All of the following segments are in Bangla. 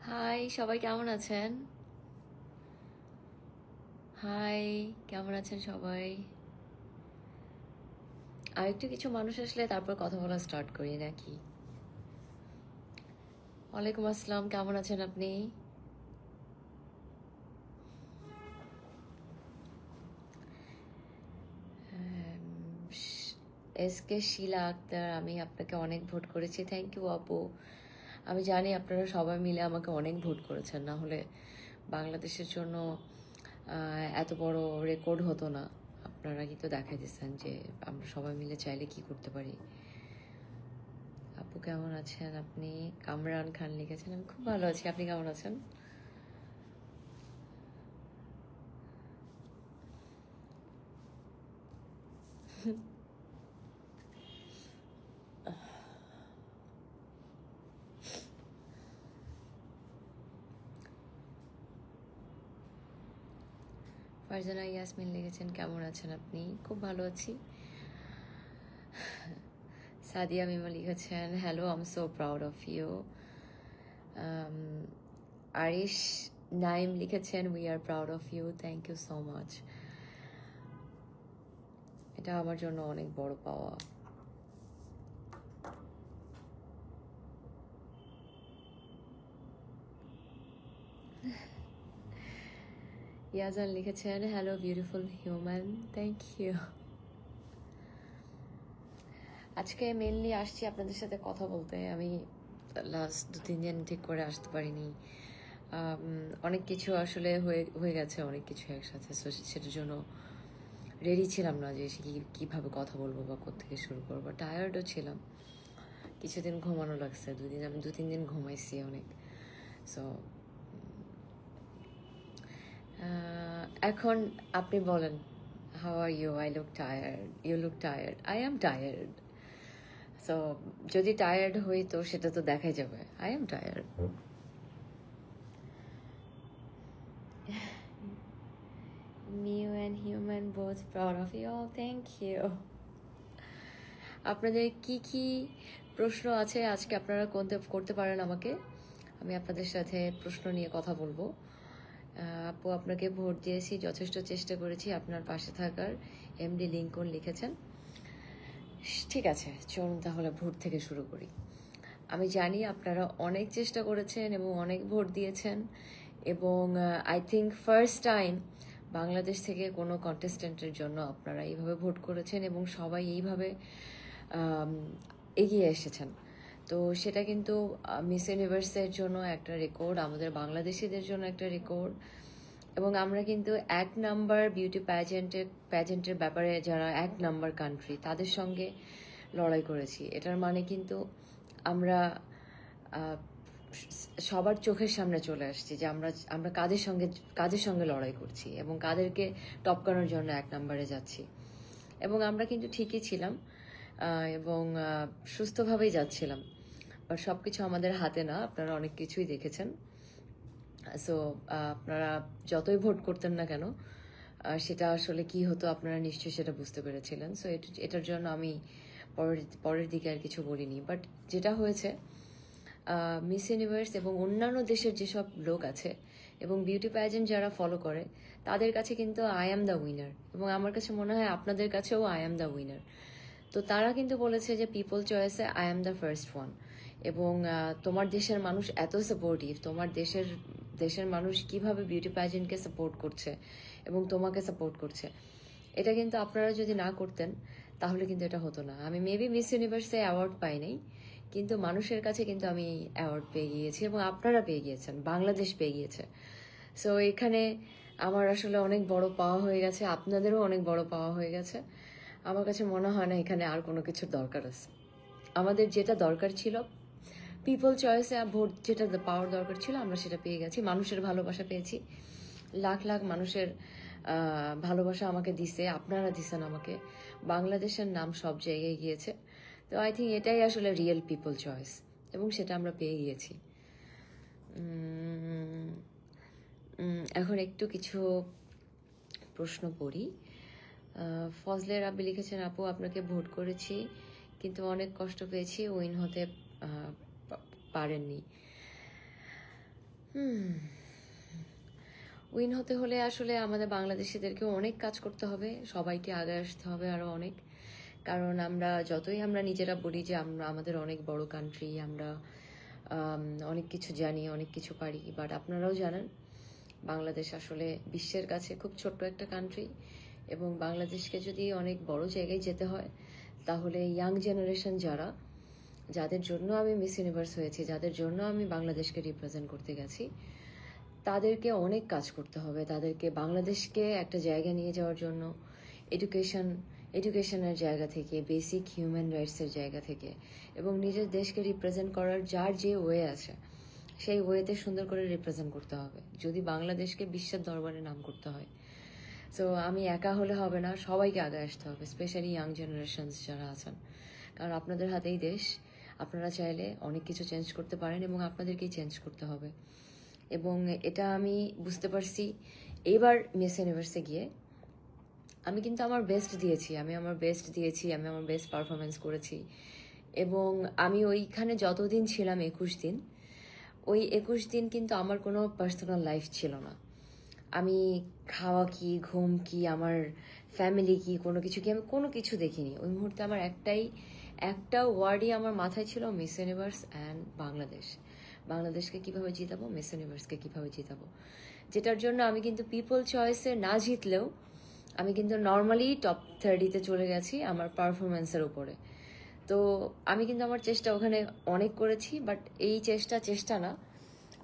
হাই, সবাই কেমন আছেন? হাই, কেমন আছেন সবাই? আর একটু কিছু মানুষ আসলে তারপর কথা বলা স্টার্ট করি নাকি? ওয়ালাইকুম আসসালাম, কেমন আছেন আপনি? এস কে শিলা আক্তার, আমি আপনাকে অনেক ভোট করেছি। থ্যাংক ইউ আপু। আমি জানি আপনারা সবাই মিলে আমাকে অনেক ভোট করেছেন, না হলে বাংলাদেশের জন্য এত বড় রেকর্ড হতো না। আপনারা কিন্তু দেখাই দিচ্ছেন যে আমরা সবাই মিলে চাইলে কি করতে পারি। আপু কেমন আছেন আপনি? কামরান খান লিখেছেন, আমি খুব ভালো আছি। আপনি কেমন আছেন? ফারজানা ইয়াসমিন লিখেছেন, কেমন আছেন আপনি? খুব ভালো আছি। সাদিয়া মিমা লিখেছেন, hello, I am so proud of you. Arish Naim লিখেছেন, we are proud of you, thank you so much. এটা আমার জন্য অনেক বড় পাওয়া। ইয়াজান লিখেছেন, hello beautiful human, thank you. আজকে মেনলি আসছি আপনাদের সাথে কথা বলতে। আমি লাস্ট 2-3 দিন ঠিক করে আসতে পারিনি। অনেক কিছু আসলে হয়ে গেছে, অনেক কিছু একসাথে। সেটার জন্য রেডি ছিলাম না যে কীভাবে কথা বলবো বা কোত্থেকে শুরু করবো। টায়ার্ডও ছিলাম, কিছুদিন ঘুমানো লাগছে। আমি 2-3 দিন ঘুমাইছি অনেক। সো এখন আপনি বলেন, how are you? I look tired, you look tired, I am tired. So যদি টায়ার্ড হই তো সেটা তো দেখাই যাবে। I am tired. মিউ and human both proud of you all, thank you. আপনাদের কি কি প্রশ্ন আছে আজকে আপনারা করতে পারেন আমাকে। আমি আপনাদের সাথে প্রশ্ন নিয়ে কথা বলবো। আপু, আপনাকে ভোট দিয়েছি, যথেষ্ট চেষ্টা করেছি আপনার পাশে থাকার, এমডি লিঙ্কন লিখেছেন। ঠিক আছে, চলুন তাহলে ভোট থেকে শুরু করি। আমি জানি আপনারা অনেক চেষ্টা করেছেন এবং অনেক ভোট দিয়েছেন, এবং I think first time Bangladesh থেকে কোনো কন্টেস্টেন্টের জন্য আপনারা এইভাবে ভোট করেছেন এবং সবাই এইভাবে এগিয়ে এসেছেন। তো সেটা কিন্তু মিস ইউনিভার্সের জন্য একটা রেকর্ড, আমাদের বাংলাদেশিদের জন্য একটা রেকর্ড। এবং আমরা কিন্তু 1 নাম্বার বিউটি প্যাজেন্টের ব্যাপারে যারা 1 নাম্বার কান্ট্রি, তাদের সঙ্গে লড়াই করেছি। এটার মানে কিন্তু আমরা সবার চোখের সামনে চলে আসছি যে আমরা কাদের সঙ্গে লড়াই করছি এবং কাদেরকে টপকানোর জন্য 1 নাম্বারে যাচ্ছি। এবং আমরা কিন্তু ঠিকই ছিলাম এবং সুস্থভাবেই যাচ্ছিলাম। বাট সব কিছু আমাদের হাতে না, আপনারা অনেক কিছুই দেখেছেন। সো আপনারা যতই ভোট করতেন না কেন, সেটা আসলে কি হতো আপনারা নিশ্চয়ই সেটা বুঝতে পেরেছিলেন। সো এটার জন্য আমি পরের দিকে আর কিছু বলিনি। বাট যেটা হয়েছে, মিস ইউনিভার্স এবং অন্যান্য দেশের যেসব লোক আছে এবং বিউটি প্যাজেন্ট যারা ফলো করে, তাদের কাছে কিন্তু আই অ্যাম দ্য উইনার, এবং আমার কাছে মনে হয় আপনাদের কাছেও আই অ্যাম দ্য উইনার। তো তারা কিন্তু বলেছে যে পিপল চয়েসে I am the first one. এবং তোমার দেশের মানুষ এত সাপোর্টিভ, তোমার দেশের মানুষ কিভাবে বিউটি প্যাজেন্টকে সাপোর্ট করছে এবং তোমাকে সাপোর্ট করছে, এটা কিন্তু আপনারা যদি না করতেন তাহলে কিন্তু এটা হতো না। আমি মেবি মিস ইউনিভার্সে অ্যাওয়ার্ড পাই নাই, কিন্তু মানুষের কাছে কিন্তু আমি অ্যাওয়ার্ড পেয়ে গিয়েছি এবং আপনারা পেয়ে গিয়েছেন, বাংলাদেশ পেয়ে গিয়েছে। সো এখানে আমার আসলে অনেক বড় পাওয়া হয়ে গেছে, আপনাদেরও অনেক বড় পাওয়া হয়ে গেছে। আমার কাছে মনে হয় না এখানে আর কোনো কিছুর দরকার আছে। আমাদের যেটা দরকার ছিল, পিপল চয়েসে ভোট যেটা পাওয়ার দরকার ছিল, আমরা সেটা পেয়ে গেছি। মানুষের ভালোবাসা পেয়েছি, লাখ লাখ মানুষের ভালোবাসা আমাকে দিছে, আপনারা দিছেন আমাকে। বাংলাদেশের নাম সব জায়গায় গিয়েছে। তো আই থিঙ্ক এটাই আসলে রিয়েল পিপল চয়েস, এবং সেটা আমরা পেয়ে গিয়েছি। এখন একটু কিছু প্রশ্ন পড়ি। ফজলে রাব্বি লিখেছেন, আপু আপনাকে ভোট করেছি কিন্তু অনেক কষ্ট পেয়েছি, উইন হতে পারেননি। উইন হতে হলে আসলে আমাদের বাংলাদেশিদেরকে অনেক কাজ করতে হবে, সবাইকে আগে আসতে হবে আরো অনেক। কারণ আমরা যতই আমরা নিজেরা বলি যে আমরা আমাদের অনেক বড় কান্ট্রি, আমরা অনেক কিছু জানি, অনেক কিছু পারি, বাট আপনারাও জানেন বাংলাদেশ আসলে বিশ্বের কাছে খুব ছোট্ট একটা কান্ট্রি। এবং বাংলাদেশকে যদি অনেক বড় জায়গায় যেতে হয় তাহলে ইয়াং জেনারেশন যাদের জন্য আমি মিস ইউনিভার্স হয়েছি, যাদের জন্য আমি বাংলাদেশকে রিপ্রেজেন্ট করতে গেছি, তাদেরকে অনেক কাজ করতে হবে। তাদেরকে বাংলাদেশকে একটা জায়গা নিয়ে যাওয়ার জন্য এডুকেশনের জায়গা থেকে, বেসিক হিউম্যান রাইটসের জায়গা থেকে, এবং নিজের দেশকে রিপ্রেজেন্ট করার যার যে ওয়ে আছে সেই ওয়েতে সুন্দর করে রিপ্রেজেন্ট করতে হবে যদি বাংলাদেশকে বিশ্বের দরবারে নাম করতে হয়। সো আমি একা হলে হবে না, সবাইকে আগে আসতে হবে, স্পেশালি ইয়াং জেনারেশনস যারা আছেন। কারণ আপনাদের হাতেই দেশ, আপনারা চাইলে অনেক কিছু চেঞ্জ করতে পারেন এবং আপনাদেরকেই চেঞ্জ করতে হবে। এবং এটা আমি বুঝতে পারছি এইবার মিস ইউনিভার্সে গিয়ে। আমি কিন্তু আমার বেস্ট দিয়েছি, আমি আমার বেস্ট পারফরমেন্স করেছি। এবং আমি ওইখানে যতদিন ছিলাম 21 দিন, ওই 21 দিন কিন্তু আমার কোনো পার্সোনাল লাইফ ছিল না। আমি খাওয়া কি, ঘুম কি, আমার ফ্যামিলি কি, কোনো কিছু কি, আমি কোনো কিছু দেখিনি ওই মুহূর্তে। আমার একটা ওয়ার্ডই আমার মাথায় ছিল, মিস ইউনিভার্স অ্যান্ড বাংলাদেশকে কিভাবে জিতাবো, মিস ইউনিভার্সকে কিভাবে জিতাবো। যেটার জন্য আমি কিন্তু পিপল চয়েসে না জিতলেও আমি কিন্তু নর্মালি টপ 30-তে চলে গেছি আমার পারফরমেন্সের উপরে। তো আমি কিন্তু আমার চেষ্টা ওখানে অনেক করেছি, বাট এই চেষ্টা না,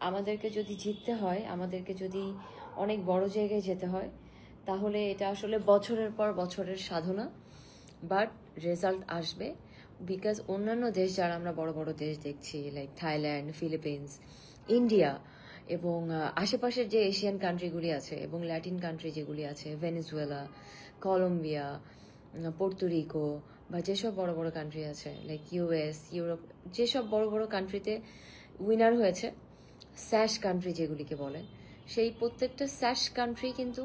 আমাদেরকে যদি জিততে হয়, আমাদেরকে যদি অনেক বড় জায়গায় যেতে হয়, তাহলে এটা আসলে বছরের পর বছরের সাধনা, বাট রেজাল্ট আসবে। বিকজ অন্যান্য দেশ, যারা আমরা বড় বড় দেশ দেখছি লাইক থাইল্যান্ড, ফিলিপিন্স, ইন্ডিয়া, এবং আশেপাশের যে এশিয়ান কান্ট্রিগুলি আছে এবং ল্যাটিন কান্ট্রি যেগুলি আছে, ভেনেজুয়েলা, কলম্বিয়া, পোর্তোরিকো, বা যেসব বড় বড় কান্ট্রি আছে লাইক ইউএস, ইউরোপ, যেসব বড় বড় কান্ট্রিতে উইনার হয়েছে, স্যাশ কান্ট্রি যেগুলিকে বলে, সেই প্রত্যেকটা স্যাশ কান্ট্রি কিন্তু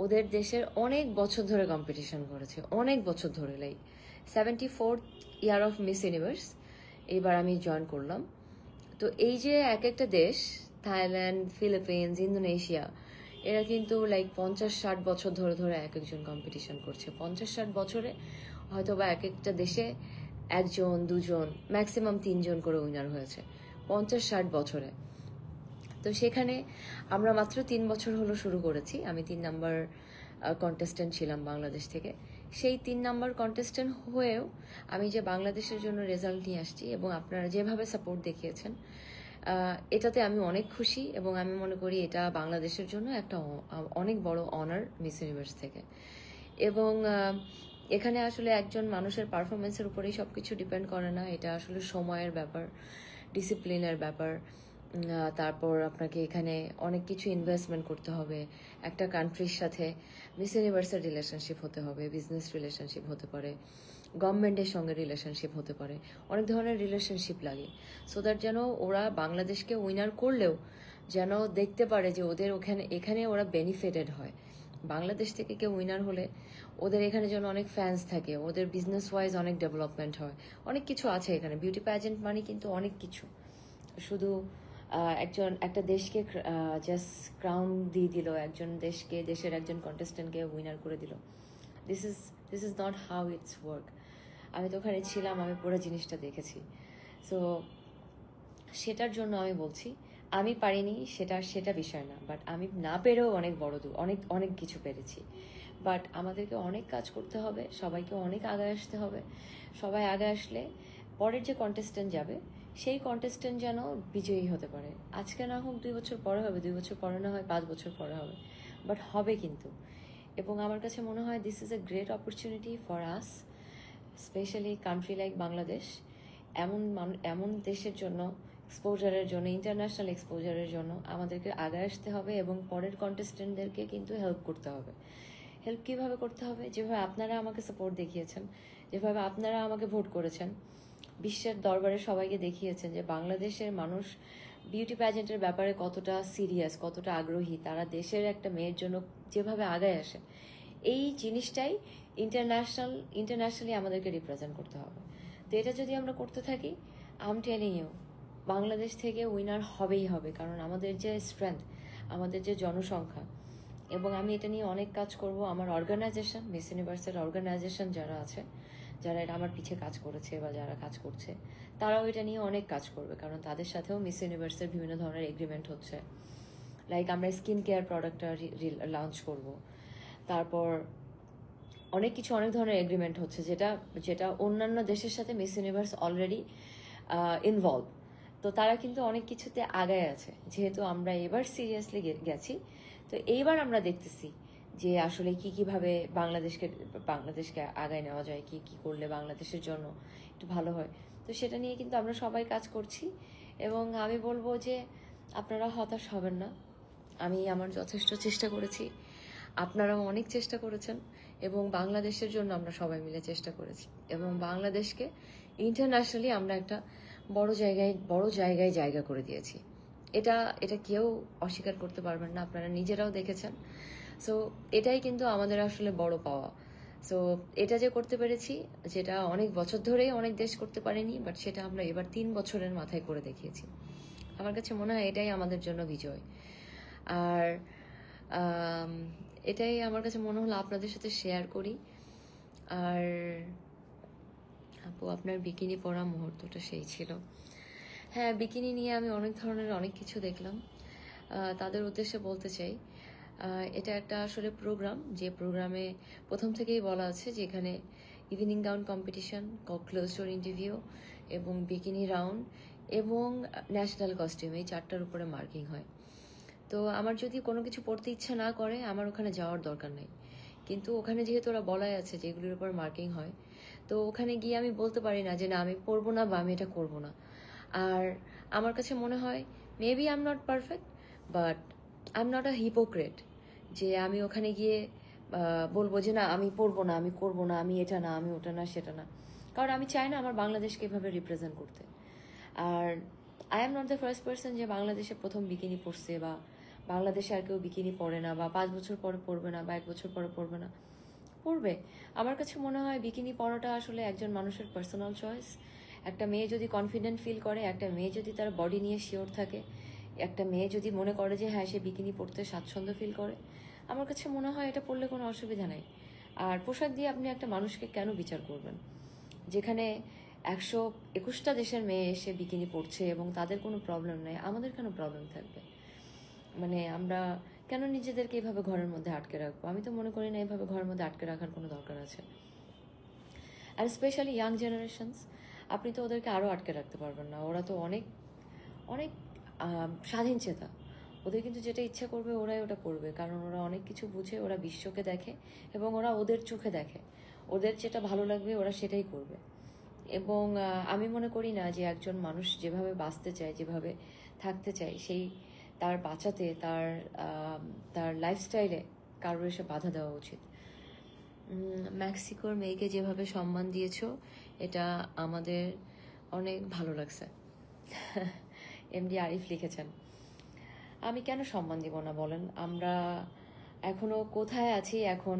ওদের দেশের অনেক বছর ধরে কম্পিটিশন করেছে, অনেক বছর ধরে। Like 74th year of miss universe এইবার আমি জয়েন করলাম। তো এই যে এক একটা দেশ, থাইল্যান্ড, ফিলিপিন্স, ইন্দোনেশিয়া, এরা কিন্তু লাইক 50-60 বছর ধরে ধরে এক একজন কম্পিটিশন করছে। 50-60 বছরে হয়তো বা এক একটা দেশে একজন, দুজন, ম্যাক্সিমাম 3জন করে উইনার হয়েছে 50-60 বছরে। তো সেখানে আমরা মাত্র 3 বছর হলো শুরু করেছি। আমি 3 নাম্বার কন্টেস্ট্যান্ট ছিলাম বাংলাদেশ থেকে। সেই 3 নাম্বার কন্টেস্ট্যান্ট হয়েও আমি যে বাংলাদেশের জন্য রেজাল্ট নিয়ে আসছি এবং আপনারা যেভাবে সাপোর্ট দেখিয়েছেন, এটাতে আমি অনেক খুশি। এবং আমি মনে করি এটা বাংলাদেশের জন্য একটা অনেক বড় অনার মিস ইউনিভার্স থেকে। এবং এখানে আসলে একজন মানুষের পারফরমেন্সের উপরেই সবকিছু ডিপেন্ড করে না, এটা আসলে সময়ের ব্যাপার, ডিসিপ্লিনের ব্যাপার। তারপর আপনাকে এখানে অনেক কিছু ইনভেস্টমেন্ট করতে হবে। একটা কান্ট্রির সাথে মিস ইউনিভার্সের রিলেশনশিপ হতে হবে, বিজনেস রিলেশনশিপ হতে পারে, গভর্নমেন্টের সঙ্গে রিলেশনশিপ হতে পারে, অনেক ধরনের রিলেশনশিপ লাগে। সো দ্যাট যেন ওরা বাংলাদেশকে উইনার করলেও যেন দেখতে পারে যে ওদের এখানে ওরা বেনিফিটেড হয়। বাংলাদেশ থেকে কেউ উইনার হলে ওদের এখানে যেন অনেক ফ্যান্স থাকে, ওদের বিজনেস ওয়াইজ অনেক ডেভেলপমেন্ট হয়, অনেক কিছু আছে এখানে। বিউটি প্যাজেন্ট মানে কিন্তু অনেক কিছু, শুধু একটা দেশকে জাস্ট ক্রাউন দিয়ে দিল, দেশের একজন কন্টেস্টেন্টকে উইনার করে দিল। This is not how it's work. আমি তো ওখানে ছিলাম, আমি পুরো জিনিসটা দেখেছি। সো সেটার জন্য আমি বলছি, আমি পারিনি সেটা বিষয় না, বাট আমি না পেরেও অনেক কিছু পেরেছি। বাট আমাদেরকে অনেক কাজ করতে হবে, সবাইকে অনেক আগে আসতে হবে। সবাই আগে আসলে পরের যে কন্টেস্টেন্ট যাবে সেই কন্টেস্টেন্ট যেন বিজয়ী হতে পারে। আজকে না হোক 2 বছর পরে হবে, 2 বছর পরে না হয় 5 বছর পরে হবে, বাট হবে কিন্তু। এবং আমার কাছে মনে হয় this is a great opportunity for us, specially country like Bangladesh. এমন দেশের জন্য, এক্সপোজারের জন্য, ইন্টারন্যাশনাল এক্সপোজারের জন্য আমাদেরকে আগে আসতে হবে এবং পরের কন্টেস্টেন্টদেরকে কিন্তু হেল্প করতে হবে। হেল্প কীভাবে করতে হবে? যেভাবে আপনারা আমাকে সাপোর্ট দেখিয়েছেন, যেভাবে আপনারা আমাকে ভোট করেছেন, বিশ্বের দরবারে সবাইকে দেখিয়েছেন যে বাংলাদেশের মানুষ বিউটি প্যাজেন্টের ব্যাপারে কতটা সিরিয়াস, কতটা আগ্রহী, তারা দেশের একটা মেয়ের জন্য যেভাবে আগায় আসে, এই জিনিসটাই ইন্টারন্যাশনালি আমাদেরকে রিপ্রেজেন্ট করতে হবে। তো এটা যদি আমরা করতে থাকি, I am telling you, Bangladesh থেকে উইনার হবেই হবে, কারণ আমাদের যে স্ট্রেংথ, আমাদের যে জনসংখ্যা, এবং আমি এটা নিয়ে অনেক কাজ করব। আমার অর্গানাইজেশন, মিস ইউনিভার্সের অর্গানাইজেশন যারা আছে, যারা এটা আমার পিছে কাজ করেছে বা যারা কাজ করছে, তারাও এটা নিয়ে অনেক কাজ করবে, কারণ তাদের সাথেও মিস ইউনিভার্সের বিভিন্ন ধরনের এগ্রিমেন্ট হচ্ছে। লাইক আমরা স্কিন কেয়ার প্রোডাক্টটা লঞ্চ করব, তারপর অনেক কিছু, অনেক ধরনের এগ্রিমেন্ট হচ্ছে, যেটা যেটা অন্যান্য দেশের সাথে মিস ইউনিভার্স অলরেডি ইনভলভ। তো তারা কিন্তু অনেক কিছুতে আগায় আছে, যেহেতু আমরা এবার সিরিয়াসলি গেছি। তো এইবার আমরা দেখতেছি যে আসলে কিভাবে বাংলাদেশকে আগায় নেওয়া যায়, কি করলে বাংলাদেশের জন্য একটু ভালো হয়। তো সেটা নিয়ে কিন্তু আমরা সবাই কাজ করছি, এবং আমি বলবো যে আপনারা হতাশ হবেন না। আমি আমার যথেষ্ট চেষ্টা করেছি, আপনারাও অনেক চেষ্টা করেছেন, এবং বাংলাদেশের জন্য আমরা সবাই মিলে চেষ্টা করেছি, এবং বাংলাদেশকে ইন্টারন্যাশনালি আমরা একটা বড় জায়গায় জায়গা করে দিয়েছি। এটা এটা কেউ অস্বীকার করতে পারবেন না, আপনারা নিজেরাও দেখেছেন। সো এটাই কিন্তু আমাদের আসলে বড় পাওয়া। সো এটা যে করতে পেরেছি, যেটা অনেক বছর ধরেই অনেক দেশ করতে পারেনি, বাট সেটা আমরা এবার 3 বছরের মাথায় করে দেখিয়েছি। আমার কাছে মনে হয় এটাই আমাদের জন্য বিজয়। আর এটাই আমার কাছে মনে হলো আপনাদের সাথে শেয়ার করি। আর আপু, আপনার বিকিনি পরা মুহূর্তটা সেই ছিল। হ্যাঁ, বিকিনি নিয়ে আমি অনেক ধরনের অনেক কিছু দেখলাম। তাদের উদ্দেশ্যে বলতে চাই, এটা একটা আসলে প্রোগ্রাম, যে প্রোগ্রামে প্রথম থেকেই বলা আছে যে এখানে evening gown competition, close door interview, এবং বিকিনি রাউন্ড, এবং ন্যাশনাল কস্টিউম, এই 4টার উপরে মার্কিং হয়। তো আমার যদি কোনো কিছু পড়তে ইচ্ছা না করে, আমার ওখানে যাওয়ার দরকার নেই। কিন্তু ওখানে যেহেতু ওরা বলাই আছে যে এগুলোর উপর মার্কিং হয়, তো ওখানে গিয়ে আমি বলতে পারি না যে না আমি পড়বো না বা আমি এটা করবো না। আর আমার কাছে মনে হয় maybe I am not perfect, but I am not a hypocrite, যে আমি ওখানে গিয়ে বলবো যে না আমি পড়বো না, আমি করবো না, আমি এটা না, আমি ওটা না, সেটা না। কারণ আমি চাই না আমার বাংলাদেশকে এভাবে রিপ্রেজেন্ট করতে। আর I am not the first person যে বাংলাদেশে প্রথম বিকিনি পরছে, বা বাংলাদেশে আর কেউ বিকিনি পরে না, বা 5 বছর পরে পরবে না, বা 1 বছর পরে পরবে না, পরবে। আমার কাছে মনে হয় বিকিনি পরাটা আসলে একজন মানুষের পার্সোনাল চয়েস। একটা মেয়ে যদি কনফিডেন্ট ফিল করে, একটা মেয়ে যদি তার বডি নিয়ে শিওর থাকে, একটা মেয়ে যদি মনে করে যে হ্যাঁ সে বিকিনি পরতে স্বাচ্ছন্দ্য ফিল করে, আমার কাছে মনে হয় এটা পরলে কোনো অসুবিধা নেই। আর পোশাক দিয়ে আপনি একটা মানুষকে কেন বিচার করবেন? যেখানে 121টা দেশের মেয়ে এসে বিকিনি পরছে এবং তাদের কোনো প্রবলেম নেই, আমাদের কেন প্রবলেম থাকবে? মানে আমরা কেন নিজেদেরকে এইভাবে ঘরের মধ্যে আটকে রাখবো? আমি তো মনে করি না এইভাবে ঘরের মধ্যে আটকে রাখার কোনো দরকার আছে। আর স্পেশালি ইয়াং জেনারেশনস, আপনি তো ওদেরকে আরও আটকে রাখতে পারবেন না। ওরা তো অনেক অনেক স্বাধীন চেতা। ওদের কিন্তু যেটা ইচ্ছা করবে ওরাই ওটা করবে, কারণ ওরা অনেক কিছু বুঝে, ওরা বিশ্বকে দেখে, এবং ওরা ওদের চোখে দেখে। ওদের যেটা ভালো লাগবে ওরা সেটাই করবে। এবং আমি মনে করি না যে একজন মানুষ যেভাবে বাঁচতে চায়, যেভাবে থাকতে চায়, সেই তার বাঁচাতে, তার লাইফস্টাইলে কারোর এসে বাধা দেওয়া উচিত। মেক্সিকোর মেয়েকে যেভাবে সম্মান দিয়েছো, এটা আমাদের অনেক ভালো লাগছে। এমডি আরিফ লিখেছেন। আমি কেন সম্মান দিব না বলেন? আমরা এখনো কোথায় আছি? এখন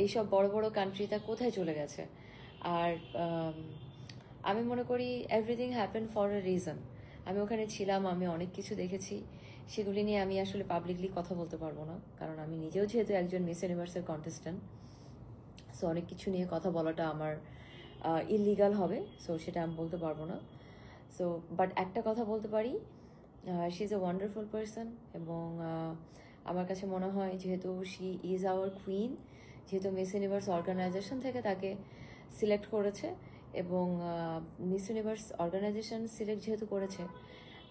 এইসব বড় বড় কান্ট্রিটা কোথায় চলে গেছে? আর আমি মনে করি everything happen for a reason. আমি ওখানে ছিলাম, আমি অনেক কিছু দেখেছি, সেগুলি নিয়ে আমি আসলে পাবলিকলি কথা বলতে পারবো না, কারণ আমি নিজেও যেহেতু একজন মিস ইউনিভার্সের কন্টেস্ট্যান্ট। সো অনেক কিছু নিয়ে কথা বলাটা আমার ইললিগাল হবে, সো সেটা আমি বলতে পারবো না। সো বাট একটা কথা বলতে পারি, she is a wonderful person, এবং আমার কাছে মনে হয় যেহেতু শি ইজ আওয়ার কুইন, যেহেতু মিস ইউনিভার্স অর্গানাইজেশন থেকে তাকে সিলেক্ট করেছে, এবং মিস ইউনিভার্স অর্গানাইজেশন সিলেক্ট যেহেতু করেছে,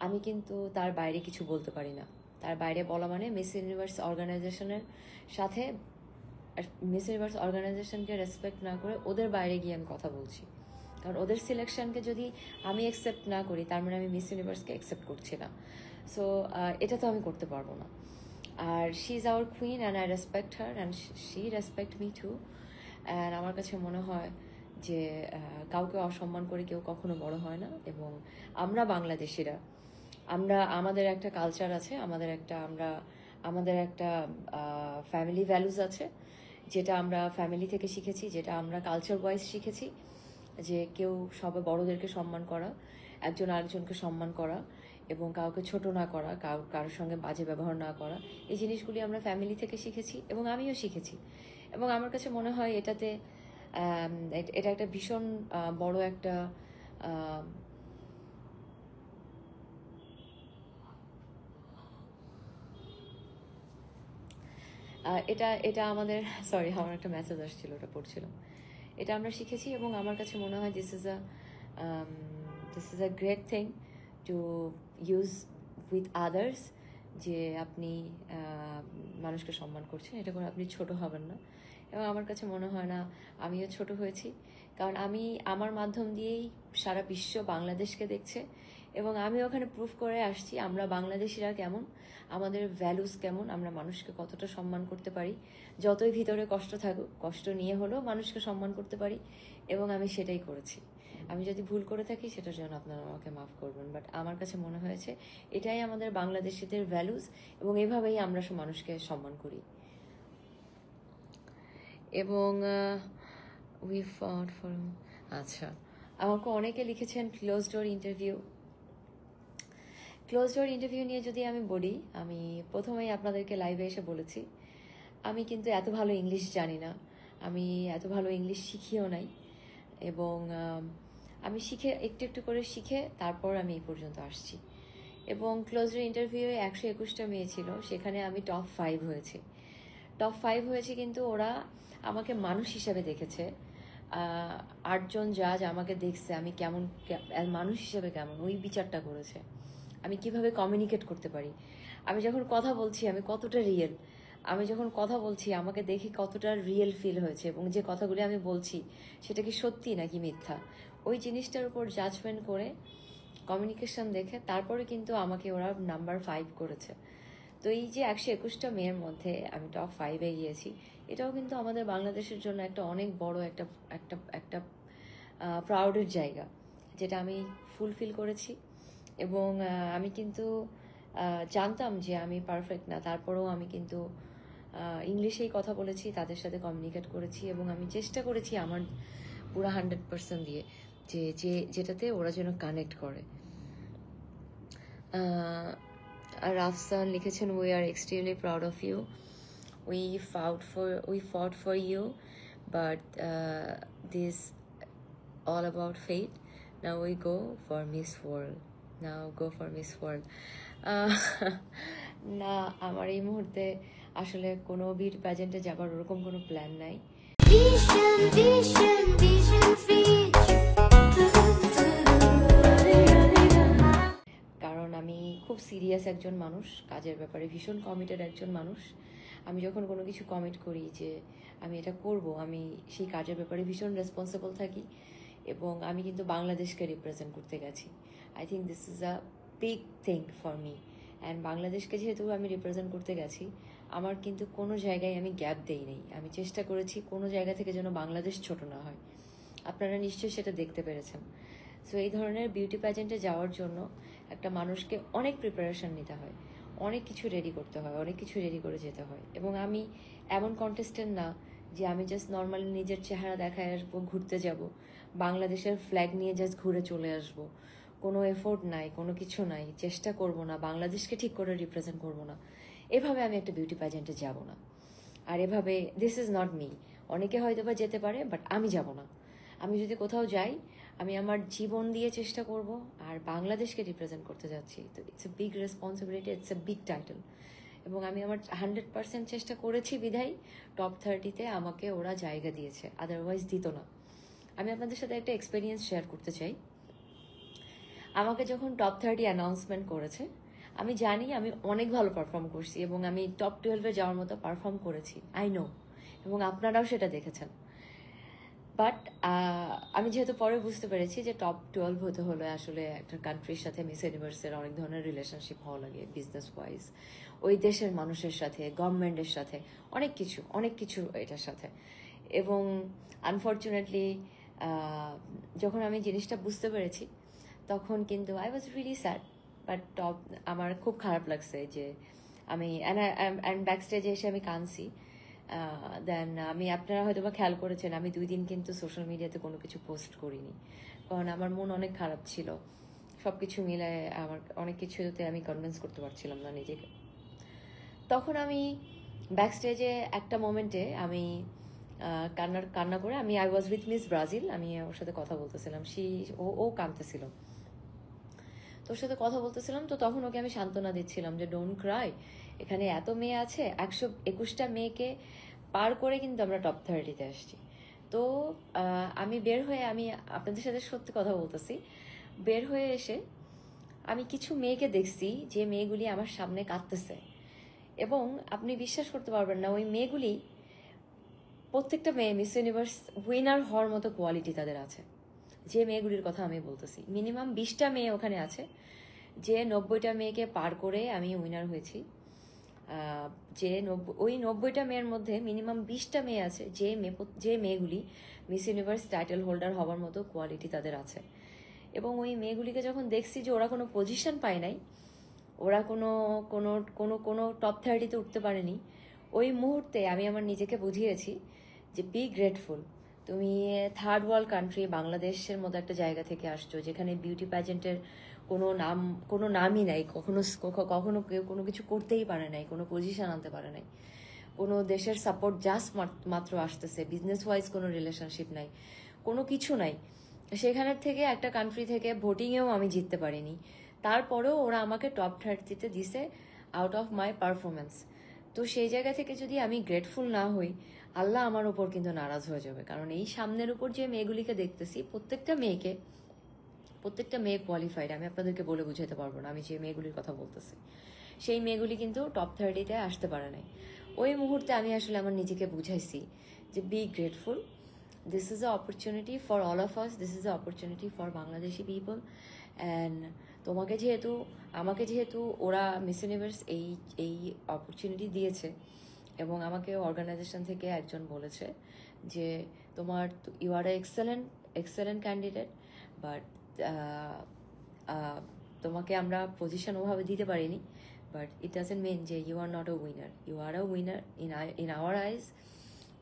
আমি কিন্তু তার বাইরে কিছু বলতে পারি না। তার বাইরে বলা মানে মিস ইউনিভার্স অর্গানাইজেশনের সাথে, মিস ইউনিভার্স অর্গানাইজেশনকে রেসপেক্ট না করে ওদের বাইরে গিয়ে আমি কথা বলছি। কারণ ওদের সিলেকশনকে যদি আমি অ্যাকসেপ্ট না করি, তার মানে আমি মিস ইউনিভার্সকে অ্যাকসেপ্ট করছি না। সো এটা তো আমি করতে পারবো না। আর she is our queen and I respect her and she respect me too. And আমার কাছে মনে হয় যে কাউকে অসম্মান করে কেউ কখনো বড় হয় না। এবং আমরা বাংলাদেশিরা, আমাদের একটা কালচার আছে, আমাদের একটা ফ্যামিলি ভ্যালুজ আছে, যেটা আমরা ফ্যামিলি থেকে শিখেছি, যেটা আমরা কালচার ওয়াইজ শিখেছি, যে কেউ সবে বড়দেরকে সম্মান করা, একজন আরেকজনকে সম্মান করা এবং কাউকে ছোট না করা, কারোর সঙ্গে বাজে ব্যবহার না করা, এই জিনিসগুলি আমরা ফ্যামিলি থেকে শিখেছি এবং আমিও শিখেছি। এবং আমার কাছে মনে হয় এটাতে এটা একটা ভীষণ বড় একটা এটা এটা আমাদের সরি, আমার একটা মেসেজ আসছিল, ওটা পড়ছিলাম। এটা আমরা শিখেছি এবং আমার কাছে মনে হয় this is a great thing to use with others, যে আপনি মানুষকে সম্মান করছেন, এটা করে আপনি ছোট হবেন না। এবং আমার কাছে মনে হয় না আমিও ছোট হয়েছি, কারণ আমি আমার মাধ্যম দিয়েই সারা বিশ্ব বাংলাদেশকে দেখছে এবং আমি ওখানে প্রুফ করে আসছি আমরা বাংলাদেশিরা কেমন, আমাদের ভ্যালুস কেমন, আমরা মানুষকে কতটা সম্মান করতে পারি, যতই ভিতরে কষ্ট থাকুক কষ্ট নিয়ে হলেও মানুষকে সম্মান করতে পারি, এবং আমি সেটাই করেছি। আমি যদি ভুল করে থাকি সেটার জন্য আপনারা আমাকে মাফ করবেন, বাট আমার কাছে মনে হয়েছে এটাই আমাদের বাংলাদেশিদের ভ্যালুস এবং এভাবেই আমরা মানুষকে সম্মান করি। এবং উই ফাউন্ড ফর আচ্ছা, আমাকে অনেকে লিখেছেন close door interview. Close door interview নিয়ে যদি আমি বলি, আমি প্রথমেই আপনাদেরকে লাইভে এসে বলেছি আমি কিন্তু এত ভালো ইংলিশ জানি না, আমি এত ভালো ইংলিশ শিখিও নাই, এবং আমি শিখে একটু একটু করে শিখে তারপর আমি এই পর্যন্ত আসছি। এবং ক্লোজ ডোর ইন্টারভিউয়ে 121টা মেয়ে ছিল, সেখানে আমি টপ 5 হয়েছি। টপ 5 হয়েছে, কিন্তু ওরা আমাকে মানুষ হিসাবে দেখেছে। 8 জন জাজ আমাকে দেখছে আমি কেমন মানুষ হিসেবে কেমন, ওই বিচারটা করেছে। আমি কিভাবে কমিউনিকেট করতে পারি, আমি যখন কথা বলছি আমি কতটা রিয়েল, আমি যখন কথা বলছি আমাকে দেখে কতটা রিয়েল ফিল হয়েছে, এবং যে কথাগুলি আমি বলছি সেটা কি সত্যি নাকি মিথ্যা, ওই জিনিসটার উপর জাজমেন্ট করে কমিউনিকেশন দেখে তারপরে কিন্তু আমাকে ওরা নাম্বার 5 করেছে। তো এই যে 121টা মেয়ের মধ্যে আমি টপ 5-এ গিয়েছি, এটাও কিন্তু আমাদের বাংলাদেশের জন্য একটা অনেক বড় একটা একটা একটা প্রাউডের জায়গা, যেটা আমি ফুলফিল করেছি। এবং আমি কিন্তু জানতাম যে আমি পারফেক্ট না, তারপরেও আমি কিন্তু ইংলিশেই কথা বলেছি, তাদের সাথে কমিউনিকেট করেছি, এবং আমি চেষ্টা করেছি আমার পুরো 100% দিয়ে যেটাতে ওরা যেন কানেক্ট করে। আর রাফসান লিখেছেন, we are extremely proud of you, we fought for you, but this all about fate. Now we go for Miss World. না, আমার এই মুহূর্তে আসলে কোনো বিউটি প্যাজেন্টে যাবার ওরকম কোনো প্ল্যান নাই। কারণ আমি খুব সিরিয়াস একজন মানুষ, কাজের ব্যাপারে ভীষণ কমিটেড একজন মানুষ। আমি যখন কোনো কিছু কমিট করি যে আমি এটা করব, আমি সেই কাজের ব্যাপারে ভীষণ রেসপন্সিবল থাকি, এবং আমি কিন্তু বাংলাদেশকে রিপ্রেজেন্ট করতে গেছি। I think this is a big thing for me, and বাংলাদেশকে যেহেতু আমি রিপ্রেজেন্ট করতে গেছি, আমার কিন্তু কোনো জায়গায় আমি গ্যাপ দেই নেই। আমি চেষ্টা করেছি কোনো জায়গা থেকে যেন বাংলাদেশ ছোট না হয়, আপনারা নিশ্চয়ই সেটা দেখতে পেরেছেন। সো এই ধরনের বিউটি প্যাজেন্টে যাওয়ার জন্য একটা মানুষকে অনেক প্রিপারেশন নিতে হয়, অনেক কিছু রেডি করতে হয়, অনেক কিছু রেডি করে যেতে হয়। এবং আমি এমন কন্টেস্টেন্ট না যে আমি জাস্ট নর্মালি নিজের চেহারা দেখায় আসবো, ঘুরতে যাব, বাংলাদেশের ফ্ল্যাগ নিয়ে জাস্ট ঘুরে চলে আসব, কোনো এফোর্ট নাই, কোনো কিছু নাই, চেষ্টা করব না, বাংলাদেশকে ঠিক করে রিপ্রেজেন্ট করব না, এভাবে আমি একটা বিউটি প্যাজেন্টে যাব না। আর এভাবে দিস ইজ নট মি। অনেকে হয়তো বা যেতে পারে, বাট আমি যাব না। আমি যদি কোথাও যাই, আমি আমার জীবন দিয়ে চেষ্টা করব, আর বাংলাদেশকে রিপ্রেজেন্ট করতে যাচ্ছি। তো it's a big responsibility, it's a big title, এবং আমি আমার 100% চেষ্টা করেছি বিধায় টপ 30-তে আমাকে ওরা জায়গা দিয়েছে, আদারওয়াইজ দিত না। আমি আপনাদের সাথে একটা এক্সপিরিয়েন্স শেয়ার করতে চাই। আমাকে যখন টপ 30 অ্যানাউন্সমেন্ট করেছে, আমি জানি আমি অনেক ভালো পারফর্ম করছি, এবং আমি টপ 12-এ যাওয়ার মতো পারফর্ম করেছি, আই নো, এবং আপনারাও সেটা দেখেছেন। বাট আমি যেহেতু পরে বুঝতে পেরেছি যে টপ 12 হতে হলে আসলে একটা কান্ট্রির সাথে মিস ইউনিভার্সের অনেক ধরনের রিলেশনশিপ হওয়া লাগে, বিজনেস ওয়াইজ, ওই দেশের মানুষের সাথে, গভর্নমেন্টের সাথে, অনেক কিছু এটার সাথে। এবং আনফর্চুনেটলি যখন আমি জিনিসটা বুঝতে পেরেছি, তখন কিন্তু I was really sad, but আমার খুব খারাপ লাগছে যে আমি অ্যান্ড ব্যাক স্টেজে এসে আমি কাঁদছি। দেন আপনারা হয়তো বা খেয়াল করেছেন, আমি 2 দিন কিন্তু সোশ্যাল মিডিয়াতে কোনো কিছু পোস্ট করিনি, কারণ আমার মন অনেক খারাপ ছিল। সব কিছু মিলায় আমার অনেক কিছুতে আমি কনভিন্স করতে পারছিলাম না নিজেকে। তখন আমি ব্যাকস্টেজে একটা মোমেন্টে আমি কান্না করে আমি I was with miss Brazil, আমি ওর সাথে কথা বলতেছিলাম, ও কাঁদতেছিল, তোর সাথে কথা বলতেছিলাম। তো তখন ওকে আমি সান্ত্বনা দিচ্ছিলাম যে ডোন্ট ক্রাই, এখানে এত মেয়ে আছে, 121টা মেয়েকে পার করে কিন্তু আমরা টপ 30-তে আসছি। তো আমি বের হয়ে, আমি আপনাদের সাথে সত্যি কথা বলতেছি, বের হয়ে এসে আমি কিছু মেয়েকে দেখছি যে মেয়েগুলি আমার সামনে কাঁদতেছে, এবং আপনি বিশ্বাস করতে পারবেন না, ওই মেয়েগুলি প্রত্যেকটা মেয়ে মিস ইউনিভার্স উইনার হওয়ার মতো কোয়ালিটি তাদের আছে। যে মেয়েগুলির কথা আমি বলতেছি, মিনিমাম 20টা মেয়ে ওখানে আছে যে 90টা মেয়েকে পার করে আমি উইনার হয়েছি। যে ওই 90টা মেয়ের মধ্যে মিনিমাম 20টা মেয়ে আছে যে মেয়েগুলি মিস ইউনিভার্স টাইটেল হোল্ডার হওয়ার মতো কোয়ালিটি তাদের আছে। এবং ওই মেয়েগুলিকে যখন দেখছি যে ওরা কোনো পজিশন পায় নাই, ওরা কোনো কোনো কোনো কোনো টপ 30-তে উঠতে পারেনি, ওই মুহূর্তে আমি আমার নিজেকে বুঝিয়েছি যে বি গ্রেটফুল। তুমি থার্ড ওয়ার্ল্ড কান্ট্রি বাংলাদেশের মতো একটা জায়গা থেকে আসছো যেখানে বিউটি প্যাজেন্টের কোনো নামই নাই, কখনো কেউ কোনো কিছু করতেই পারে নাই, কোনো পজিশন আনতে পারে নাই, কোনো দেশের সাপোর্ট জাস্ট মাত্র আসতেছে, বিজনেস ওয়াইজ কোনো রিলেশনশিপ নাই, কোনো কিছু নাই। সেখানের থেকে একটা কান্ট্রি থেকে ভোটিংয়েও আমি জিততে পারিনি, তারপরেও ওরা আমাকে টপ 30-তে দিছে আউট অফ মাই পারফরমেন্স। তো সেই জায়গা থেকে যদি আমি গ্রেটফুল না হই, আল্লাহ আমার ওপর কিন্তু নারাজ হয়ে যাবে। কারণ এই সামনের উপর যে মেয়েগুলিকে দেখতেছি, প্রত্যেকটা মেয়ে কোয়ালিফাইড, আমি আপনাদেরকে বলে বুঝাতে পারবো না। আমি যে মেয়েগুলির কথা বলতেছি সেই মেয়েগুলি কিন্তু টপ 30-তে আসতে পারে নাই। ওই মুহূর্তে আমি আসলে আমার নিজেকে বুঝাইছি যে be grateful, this is a opportunity for all of us, this is a opportunity for Bangladeshi people. And আমাকে যেহেতু ওরা মিস ইউনিভার্স এই অপরচুনিটি দিয়েছে, এবং আমাকে অর্গানাইজেশন থেকে একজন বলেছে যে you are excellent candidate, but তোমাকে আমরা পজিশন ওভাবে দিতে পারিনি, বাট ইট ডাজেন্ট মিন যে you are not a winner, you are a winner in our eyes.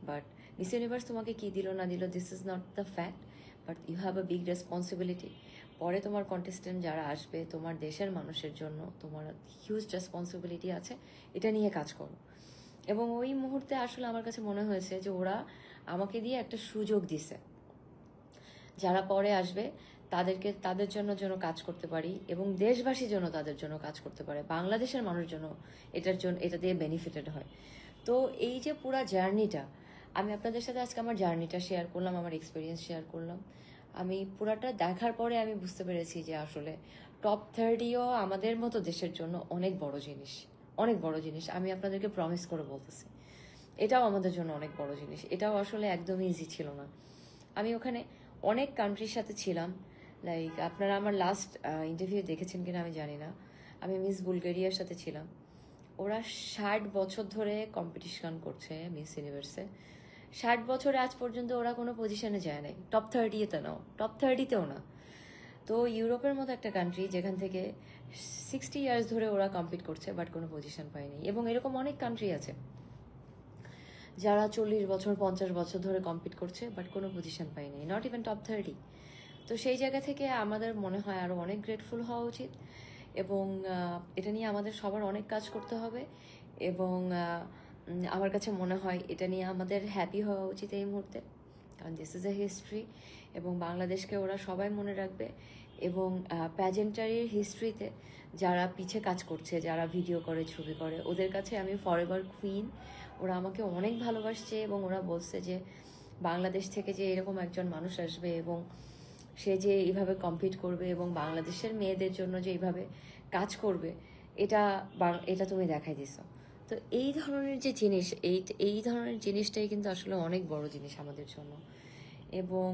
But Miss Universe তোমাকে কি দিল না দিল, this is not the fact, but you have a big responsibility. পরে তোমার কন্টেস্টেন্ট যারা আসবে, তোমার দেশের মানুষের জন্য তোমার হিউজ রেসপন্সিবিলিটি আছে, এটা নিয়ে কাজ করো। এবং ওই মুহূর্তে আসলে আমার কাছে মনে হয়েছে যে ওরা আমাকে দিয়ে একটা সুযোগ দিছে, যারা পরে আসবে তাদের জন্য যেন কাজ করতে পারি, এবং দেশবাসীর জন্য তাদের জন্য কাজ করতে পারে, বাংলাদেশের মানুষ যেন এটা দিয়ে বেনিফিটেড হয়। তো এই যে পুরা জার্নিটা, আমি আপনাদের সাথে আজকে আমার জার্নিটা শেয়ার করলাম, আমার এক্সপিরিয়েন্স শেয়ার করলাম। আমি পুরাটা দেখার পরে আমি বুঝতে পেরেছি যে আসলে টপ 30ও আমাদের মতো দেশের জন্য অনেক বড় জিনিস, অনেক বড় জিনিস। আমি আপনাদেরকে প্রমিস করে বলতেছি, এটাও আমাদের জন্য অনেক বড় জিনিস। এটাও আসলে একদমই ইজি ছিল না। আমি ওখানে অনেক কান্ট্রির সাথে ছিলাম, লাইক আপনারা আমার লাস্ট ইন্টারভিউ দেখেছেন কিনা আমি জানি না, আমি মিস বুলগেরিয়ার সাথে ছিলাম। ওরা 60 বছর ধরে কম্পিটিশন করছে মিস ইউনিভার্সে, 60 বছরে আজ পর্যন্ত ওরা কোনো পজিশনে যায় নাই, টপ 30-তেও না। তো ইউরোপের মতো একটা কান্ট্রি যেখান থেকে 60 ইয়ার্স ধরে ওরা কম্পিট করছে, বাট কোনো পজিশন পায়নি। এবং এরকম অনেক কান্ট্রি আছে যারা 40 বছর 50 বছর ধরে কম্পিট করছে, বাট কোনো পজিশন পায়নি, নট ইভেন টপ 30। তো সেই জায়গা থেকে আমাদের মনে হয় আরও অনেক গ্রেটফুল হওয়া উচিত, এবং এটা নিয়ে আমাদের সবার অনেক কাজ করতে হবে। এবং আমার কাছে মনে হয় এটা নিয়ে আমাদের হ্যাপি হওয়া উচিত এই মুহূর্তে, কারণ দিস ইজ এ হিস্ট্রি, এবং বাংলাদেশকে ওরা সবাই মনে রাখবে। এবং প্যাজেন্টারির হিস্ট্রিতে যারা পিছে কাজ করছে, যারা ভিডিও করে, ছবি করে, ওদের কাছে আমি ফরএভার কুইন। ওরা আমাকে অনেক ভালোবাসছে, এবং ওরা বলছে যে বাংলাদেশ থেকে যে এরকম একজন মানুষ আসবে, এবং সে যে এইভাবে কম্পিট করবে, এবং বাংলাদেশের মেয়েদের জন্য যে এইভাবে কাজ করবে, এটা তুমি দেখাই দিছো। তো এই ধরনের যে জিনিস, এই ধরনের জিনিসটাই কিন্তু আসলে অনেক বড় জিনিস আমাদের জন্য। এবং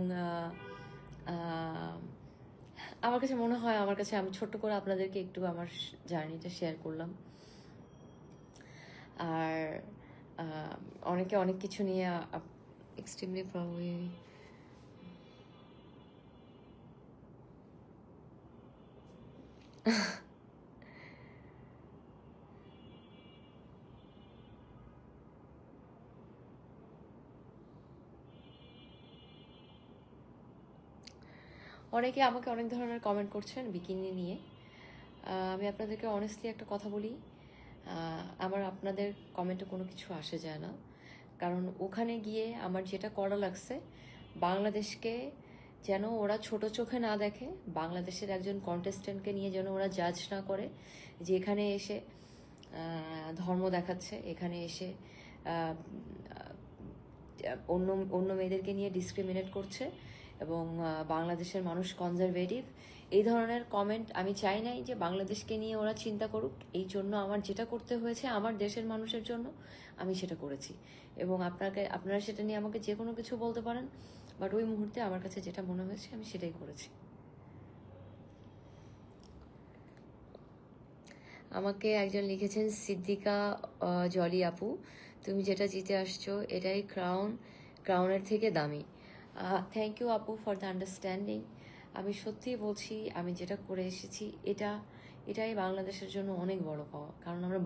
আমার কাছে মনে হয়, আমি ছোট্ট করে আপনাদেরকে একটু আমার জার্নিটা শেয়ার করলাম। আর অনেকে অনেক কিছু নিয়ে এক্সট্রিমলি প্রবলি অনেকে আমাকে অনেক ধরনের কমেন্ট করছেন বিকিনি নিয়ে। আমি আপনাদেরকে অনেস্টলি একটা কথা বলি, আমার আপনাদের কমেন্টে কোনো কিছু আসে যায় না। কারণ ওখানে গিয়ে আমার যেটা করা লাগছে, বাংলাদেশকে যেন ওরা ছোট চোখে না দেখে, বাংলাদেশের একজন কন্টেস্টেন্টকে নিয়ে যেন ওরা জাজ না করে যে এখানে এসে ধর্ম দেখাচ্ছে, এখানে এসে অন্য অন্য মেয়েদেরকে নিয়ে ডিসক্রিমিনেট করছে এবং বাংলাদেশের মানুষ কনজারভেটিভ, এই ধরনের কমেন্ট আমি চাই নাই যে বাংলাদেশকে নিয়ে ওরা চিন্তা করুক। এই জন্য আমার যেটা করতে হয়েছে আমার দেশের মানুষের জন্য, আমি সেটা করেছি। এবং আপনারা সেটা নিয়ে আমাকে যে কোনো কিছু বলতে পারেন, বাট ওই মুহূর্তে আমার কাছে যেটা মনে হয়েছে আমি সেটাই করেছি। আমাকে একজন লিখেছেন, সিদ্দিকা জলি আপু, তুমি যেটা জিতে আসছো এটাই ক্রাউনের থেকে দামি। থ্যাংক ইউ আপু ফর দ্য আন্ডারস্ট্যান্ডিং। আমি সত্যিই বলছি, আমি যেটা করে এসেছি এটাই বাংলাদেশের জন্য অনেক বড় পাওয়া। কারণ আমরা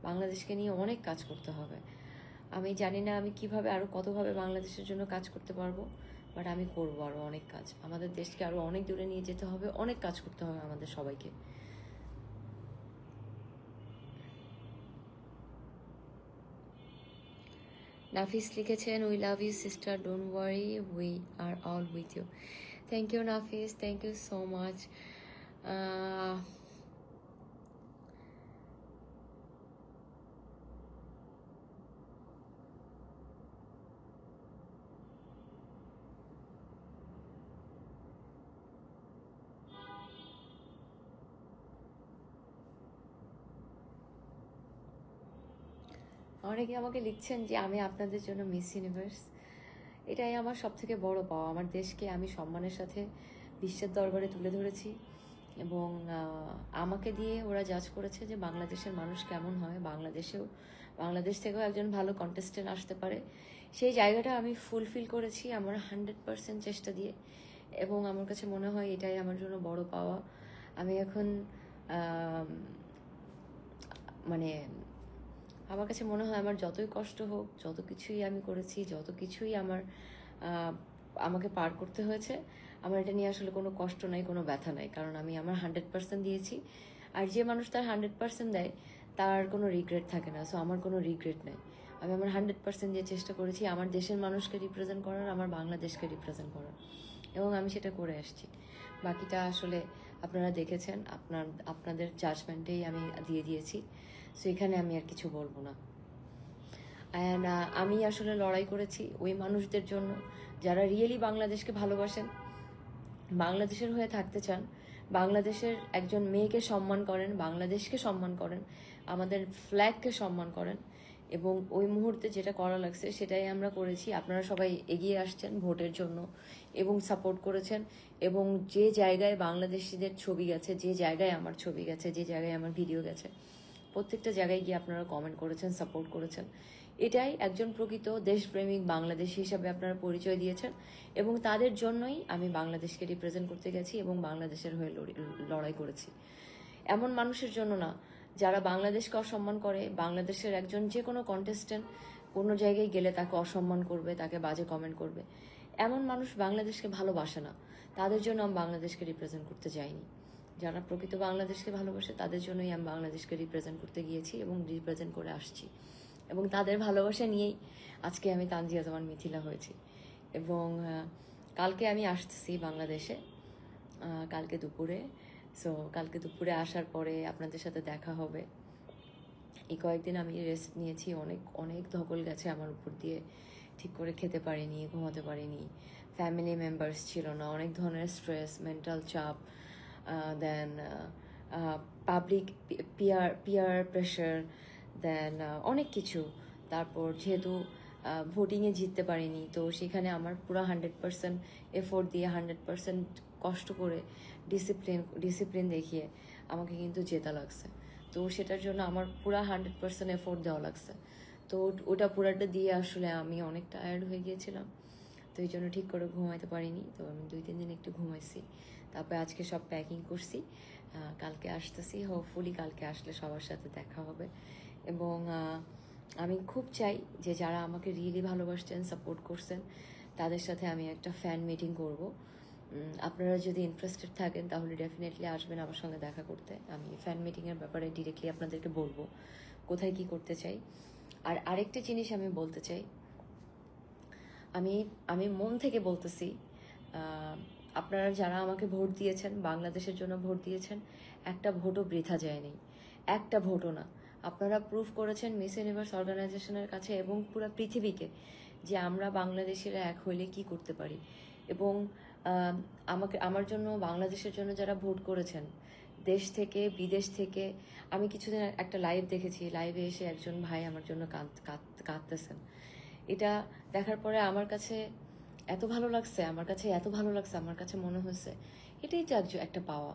বাংলাদেশকে নিয়ে অনেক কাজ করতে হবে। আমি জানি না আমি কিভাবে আরও কতভাবে বাংলাদেশের জন্য কাজ করতে পারবো, বাট আমি করবো আরও অনেক কাজ। আমাদের দেশকে আরও অনেক দূরে নিয়ে যেতে হবে, অনেক কাজ করতে হবে আমাদের সবাইকে। নাফিস লিখেছেন, we love you sister, don't worry, we are all with you. Thank you Nafis, thank you so much. অনেকে আমাকে লিখছেন যে আমি আপনাদের জন্য মিস ইউনিভার্স। এটাই আমার সব থেকে বড় পাওয়া। আমার দেশকে আমি সম্মানের সাথে বিশ্বের দরবারে তুলে ধরেছি এবং আমাকে দিয়ে ওরা জাজ করেছে যে বাংলাদেশের মানুষ কেমন হয়, বাংলাদেশ থেকেও একজন ভালো কন্টেস্টেন্ট আসতে পারে। সেই জায়গাটা আমি ফুলফিল করেছি আমার 100% চেষ্টা দিয়ে, এবং আমার কাছে মনে হয় এটাই আমার জন্য বড় পাওয়া। আমি এখন মানে আমার কাছে মনে হয় আমার যতই কষ্ট হোক, যত কিছুই আমি করেছি, যত কিছুই আমাকে পার করতে হয়েছে, আমার এটা নিয়ে আসলে কোনো কষ্ট নাই, কোনো ব্যথা নাই। কারণ আমি আমার 100% দিয়েছি। আর যে মানুষ তার 100% দেয় তার কোনো রিগ্রেট থাকে না। সো আমার কোনো রিগ্রেট নেই। আমি আমার 100% দিয়ে চেষ্টা করেছি আমার দেশের মানুষকে রিপ্রেজেন্ট করার, আমার বাংলাদেশকে রিপ্রেজেন্ট করার, এবং আমি সেটা করে আসছি। বাকিটা আসলে আপনারা দেখেছেন, আপনাদের জাজমেন্টেই আমি দিয়ে দিয়েছি। সো এখানে আমি আর কিছু বলবো না। অ্যান্ড আমি আসলে লড়াই করেছি ওই মানুষদের জন্য যারা রিয়েলি বাংলাদেশকে ভালোবাসেন, বাংলাদেশের হয়ে থাকতে চান, বাংলাদেশের একজন মেয়েকে সম্মান করেন, বাংলাদেশকে সম্মান করেন, আমাদের ফ্ল্যাগকে সম্মান করেন। এবং ওই মুহূর্তে যেটা করা লাগছে সেটাই আমরা করেছি। আপনারা সবাই এগিয়ে আসছেন ভোটের জন্য এবং সাপোর্ট করেছেন। এবং যে জায়গায় বাংলাদেশিদের ছবি গেছে, যে জায়গায় আমার ছবি গেছে, যে জায়গায় আমার ভিডিও গেছে, প্রত্যেকটা জায়গায় গিয়ে আপনারা কমেন্ট করেছেন, সাপোর্ট করেছেন। এটাই একজন প্রকৃত দেশপ্রেমিক বাংলাদেশি হিসাবে আপনারা পরিচয় দিয়েছেন, এবং তাদের জন্যই আমি বাংলাদেশকে রিপ্রেজেন্ট করতে গেছি এবং বাংলাদেশের হয়ে লড়াই করেছি। এমন মানুষের জন্য না যারা বাংলাদেশকে অসম্মান করে, বাংলাদেশের একজন যে কোনো কন্টেস্টেন্ট কোনো জায়গায় গেলে তাকে অসম্মান করবে, তাকে বাজে কমেন্ট করবে, এমন মানুষ বাংলাদেশকে ভালোবাসে না। তাদের জন্য আমি বাংলাদেশকে রিপ্রেজেন্ট করতে যাইনি। যারা প্রকৃত বাংলাদেশকে ভালোবাসে তাদের জন্যই আমি বাংলাদেশকে রিপ্রেজেন্ট করতে গিয়েছি এবং রিপ্রেজেন্ট করে আসছি। এবং তাদের ভালোবাসা নিয়েই আজকে আমি তানজিয়া জামান মিথিলা হয়েছি। এবং কালকে আমি আসতেছি বাংলাদেশে, কালকে দুপুরে। সো কালকে দুপুরে আসার পরে আপনাদের সাথে দেখা হবে। এই কয়েকদিন আমি রেস্ট নিয়েছি, অনেক ধকল গেছে আমার উপর দিয়ে, ঠিক করে খেতে পারিনি, ঘুমাতে পারিনি, ফ্যামিলি মেম্বার্স ছিল না, অনেক ধরনের স্ট্রেস, মেন্টাল চাপ, দেন পাবলিক পিয়ার প্রেশার, দেন অনেক কিছু। তারপর যেহেতু ভোটিংয়ে জিততে পারিনি, তো সেখানে আমার পুরো 100% এফোর্ট দিয়ে 100% কষ্ট করে ডিসিপ্লিন দেখিয়ে আমাকে কিন্তু জেতা লাগছে। তো সেটার জন্য আমার পুরো 100% এফোর্ট দেওয়া লাগছে। তো ওটা পুরাটা দিয়ে আসলে আমি অনেক টায়ার্ড হয়ে গিয়েছিলাম। তো এই জন্য ঠিক করে ঘুমাইতে পারিনি। তো আমি 2-3 দিন একটু ঘুমাইছি, তারপরে আজকে সব প্যাকিং করছি, কালকে আসতেছি। হোপফুলি কালকে আসলে সবার সাথে দেখা হবে। এবং আমি খুব চাই যে যারা আমাকে রিয়েলি ভালোবাসছেন, সাপোর্ট করছেন, তাদের সাথে আমি একটা ফ্যান মিটিং করব। আপনারা যদি ইন্টারেস্টেড থাকেন তাহলে ডেফিনেটলি আসবেন আমার সঙ্গে দেখা করতে। আমি ফ্যান মিটিংয়ের ব্যাপারে ডিরেক্টলি আপনাদেরকে বলবো কোথায় কি করতে চাই। আর আরেকটা জিনিস আমি বলতে চাই, আমি আমি মন থেকে বলতেছি, আপনারা যারা আমাকে ভোট দিয়েছেন, বাংলাদেশের জন্য ভোট দিয়েছেন, একটা ভোটও বৃথা যায়নি, একটা ভোটও না। আপনারা প্রুফ করেছেন মিস ইউনিভার্স অর্গানাইজেশনের কাছে এবং পুরো পৃথিবীকে যে আমরা বাংলাদেশিরা এক হইলে কি করতে পারি। এবং আমার জন্য, বাংলাদেশের জন্য যারা ভোট করেছেন দেশ থেকে বিদেশ থেকে, আমি কিছুদিন একটা লাইভ দেখেছি, লাইভে এসে একজন ভাই আমার জন্য কাঁদতেছেন। এটা দেখার পরে আমার কাছে এত ভালো লাগছে, আমার কাছে মনে হয়েছে এটাই তো একটা পাওয়া।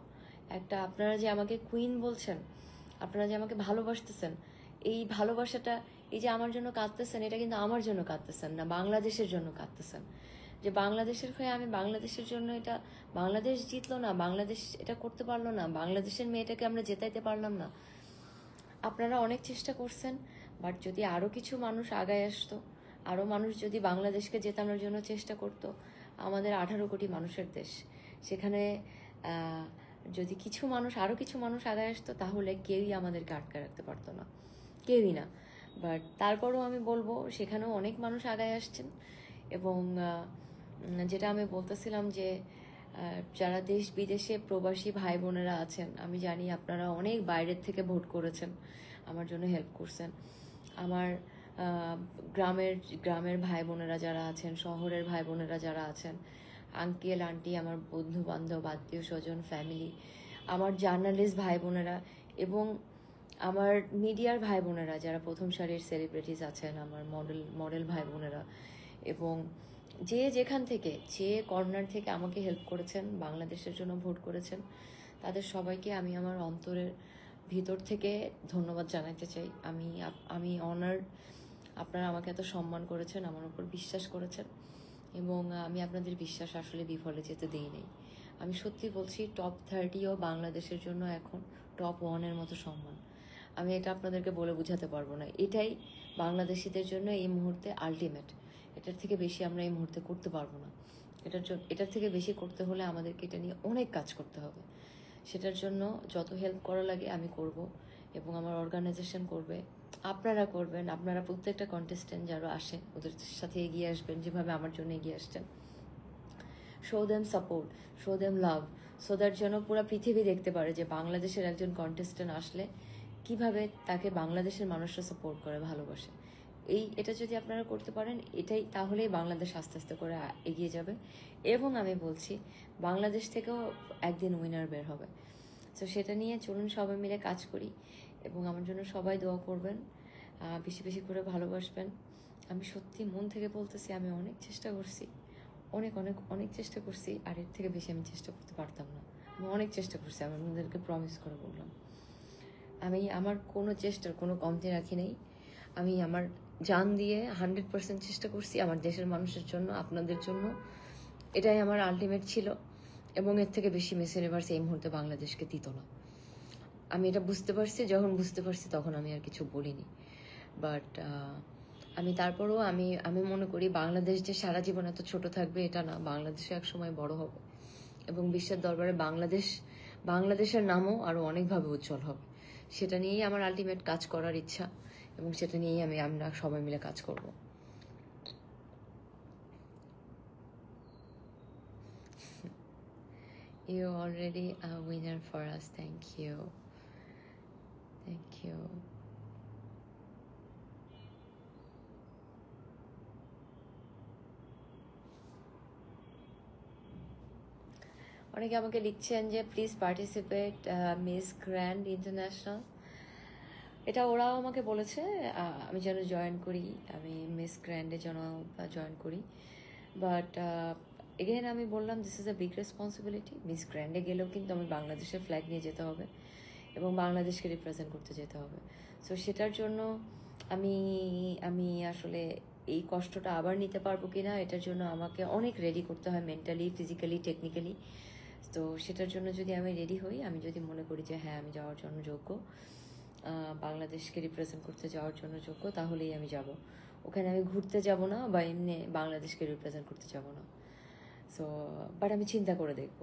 আপনারা যে আমাকে কুইন বলছেন, আপনারা যে আমাকে ভালোবাসতেছেন, এই ভালোবাসাটা, এই যে আমার জন্য কাঁদতেছেন, এটা কিন্তু আমার জন্য কাঁদতেছেন না, বাংলাদেশের জন্য কাঁদতেছেন। যে বাংলাদেশের হয়ে আমি বাংলাদেশের জন্য, এটা বাংলাদেশ জিতলো না, বাংলাদেশ এটা করতে পারলো না, বাংলাদেশের মেয়েটাকে আমরা জেতাইতে পারলাম না। আপনারা অনেক চেষ্টা করছেন, বাট যদি আরও কিছু মানুষ আগায় আসতো, আরও মানুষ যদি বাংলাদেশকে জেতানোর জন্য চেষ্টা করত, আমাদের 18 কোটি মানুষের দেশ, সেখানে যদি আরও কিছু মানুষ আগায় আসতো, তাহলে কেউই আমাদেরকে আটকে রাখতে পারতো না, কেউই না। বাট তারপরও আমি বলবো সেখানেও অনেক মানুষ আগায় আসছেন। এবং যেটা আমি বলতেছিলাম যে যারা দেশ বিদেশে প্রবাসী ভাই বোনেরা আছেন, আমি জানি আপনারা অনেক বাইরের থেকে ভোট করেছেন, আমার জন্য হেল্প করছেন। আমার গ্রামের ভাই বোনেরা যারা আছেন, শহরের ভাই বোনেরা যারা আছেন, আঙ্কেল আন্টি, আমার বন্ধু বান্ধব, আত্মীয় স্বজন, ফ্যামিলি, আমার জার্নালিস্ট ভাই বোনেরা এবং আমার মিডিয়ার ভাই বোনেরা যারা প্রথম সারির সেলিব্রিটিস আছেন, আমার মডেল ভাই বোনেরা, এবং যেখান থেকে, যে কর্নার থেকে আমাকে হেল্প করেছেন, বাংলাদেশের জন্য ভোট করেছেন, তাদের সবাইকে আমি আমার অন্তরের ভিতর থেকে ধন্যবাদ জানাতে চাই। আমি অনার, আপনারা আমাকে এত সম্মান করেছেন, আমার উপর বিশ্বাস করেছেন, এবং আমি আপনাদের বিশ্বাস আসলে বিফলে যেতে দিই নাই। আমি সত্যি বলছি, টপ 30ও বাংলাদেশের জন্য এখন টপ 1-এর মতো সম্মান। আমি এটা আপনাদেরকে বলে বোঝাতে পারবো না। এটাই বাংলাদেশিদের জন্য এই মুহূর্তে আলটিমেট। এটার থেকে বেশি আমরা এই মুহূর্তে করতে পারবো না। এটার থেকে বেশি করতে হলে আমাদেরকে এটা নিয়ে অনেক কাজ করতে হবে। সেটার জন্য যত হেল্প করা লাগে আমি করব, এবং আমার অর্গানাইজেশন করবে, আপনারা করবেন। আপনারা প্রত্যেকটা কন্টেস্টেন্ট যারা আসে ওদের সাথে এগিয়ে আসবেন, যেভাবে আমার জন্য এগিয়ে আসছেন। Show them support, show them love, so that যেন পুরো পৃথিবী দেখতে পারে যে বাংলাদেশের একজন কন্টেস্টেন্ট আসলে কিভাবে তাকে বাংলাদেশের মানুষরা সাপোর্ট করে, ভালোবাসে। এটা যদি আপনারা করতে পারেন, তাহলেই বাংলাদেশ আস্তে আস্তে করে এগিয়ে যাবে। এবং আমি বলছি, বাংলাদেশ থেকেও একদিন উইনার বের হবে। তো সেটা নিয়ে চলুন সবাই মিলে কাজ করি, এবং আমার জন্য সবাই দোয়া করবেন, বেশি বেশি করে ভালোবাসবেন। আমি সত্যি মন থেকে বলতেছি, আমি অনেক চেষ্টা করছি, অনেক অনেক অনেক চেষ্টা করছি, আর এর থেকে বেশি আমি চেষ্টা করতে পারতাম না। আমি অনেক চেষ্টা করছি, আমি আপনাদেরকে প্রমিস করে বললাম, আমি আমার কোনো চেষ্টার কোনো কমতি রাখি নাই। আমি আমার জান দিয়ে 100% চেষ্টা করছি আমার দেশের মানুষের জন্য, আপনাদের জন্য। এটাই আমার আলটিমেট ছিল, এবং এর থেকে বেশি মিস ইউনিভার্স এই মুহূর্তে বাংলাদেশকে দিত না। আমি এটা বুঝতে পারছি, যখন বুঝতে পারছি তখন আমি আর কিছু বলিনি। বাট তারপরেও আমি মনে করি বাংলাদেশ যে সারা জীবন এত ছোট থাকবে এটা না, বাংলাদেশে এক সময় বড় হবে, এবং বিশ্বের দরবারে বাংলাদেশের নামও আরো অনেকভাবে উজ্জ্বল হবে। সেটা নিয়েই আমার আলটিমেট কাজ করার ইচ্ছা, এবং সেটা নিয়েই আমরা সবাই মিলে কাজ করব। You already a winner for us. Thank you. Thank you. অনেকে আমাকে লিখছেন যে please participate miss grand international. এটা ওরাও আমাকে বলেছে আমি যেন জয়েন করি, আমি মিস গ্র্যান্ডে যেন জয়েন করি। বাট এগেন আমি বললাম, this is a big responsibility. Miss Grande গেলেও কিন্তু আমি বাংলাদেশের ফ্ল্যাগ নিয়ে যেতে হবে, এবং বাংলাদেশকে রিপ্রেজেন্ট করতে যেতে হবে। সো সেটার জন্য আমি আসলে এই কষ্টটা আবার নিতে পারবো কিনা, এটার জন্য আমাকে অনেক রেডি করতে হয়, মেন্টালি, ফিজিক্যালি, টেকনিক্যালি। তো সেটার জন্য যদি আমি রেডি হই, আমি যদি মনে করি যে হ্যাঁ আমি যাওয়ার জন্য যোগ্য, বাংলাদেশকে রিপ্রেজেন্ট করতে যাওয়ার জন্য যোগ্য, তাহলেই আমি যাব। ওখানে আমি ঘুরতে যাব না, বা এমনি বাংলাদেশকে রিপ্রেজেন্ট করতে যাব না। সো বাট আমি চিন্তা করে দেখব।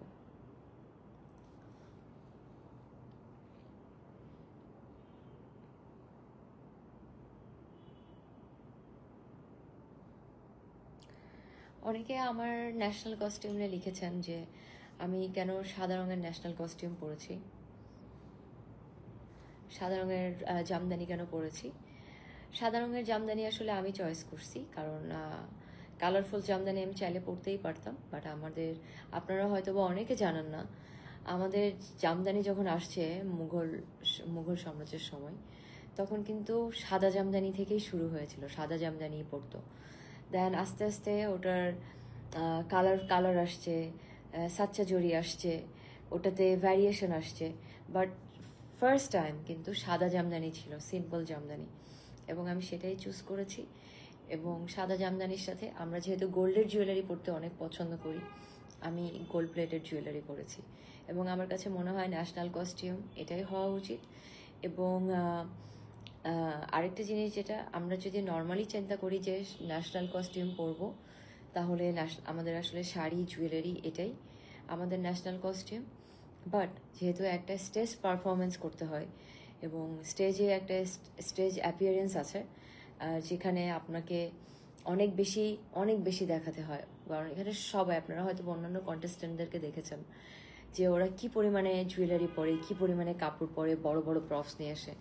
অনেকে আমার ন্যাশনাল কস্টিউম নিয়ে লিখেছেন যে আমি কেন সাদা রঙের ন্যাশনাল কস্টিউম পরেছি, সাদা রঙের জামদানি কেন পরেছি। সাদা রঙের জামদানি আসলে আমি চয়েস করছি, কারণ কালারফুল জামদানি আমি চাইলে পরতেই পারতাম, বাট আপনারা হয়তো বা অনেকে জানান না, আমাদের জামদানি যখন আসছে মুঘল সাম্রাজ্যের সময়, তখন কিন্তু সাদা জামদানি থেকেই শুরু হয়েছিল, সাদা জামদানি পরতো। দেন আস্তে আস্তে ওটার কালার আসছে, সাচ্চা জরি আসছে, ওটাতে ভ্যারিয়েশন আসছে, বাট ফার্স্ট টাইম কিন্তু সাদা জামদানি ছিল, সিম্পল জামদানি, এবং আমি সেটাই চুজ করেছি। এবং সাদা জামদানির সাথে আমরা যেহেতু গোল্ডের জুয়েলারি পরতে অনেক পছন্দ করি, আমি গোল্ড প্লেটেড জুয়েলারি পরেছি, এবং আমার কাছে মনে হয় ন্যাশনাল কস্টিউম এটাই হওয়া উচিত। এবং আরেকটা জিনিস, যেটা আমরা যদি নর্মালি চিন্তা করি যে ন্যাশনাল কস্টিউম পরবো, তাহলে আমাদের আসলে শাড়ি জুয়েলারি এটাই আমাদের ন্যাশনাল কস্টিউম। বাট যেহেতু একটা স্টেজ পারফরমেন্স করতে হয়, এবং স্টেজে একটা স্টেজ অ্যাপিয়ারেন্স আছে, যেখানে আপনাকে অনেক বেশি দেখাতে হয়, কারণ এখানে সবাই, আপনারা হয়তো অন্যান্য কন্টেস্টেন্টদেরকে দেখেছেন যে ওরা কি পরিমাণে জুয়েলারি পরে, কি পরিমাণে কাপড় পরে, বড় বড় প্রপস নিয়ে আসে।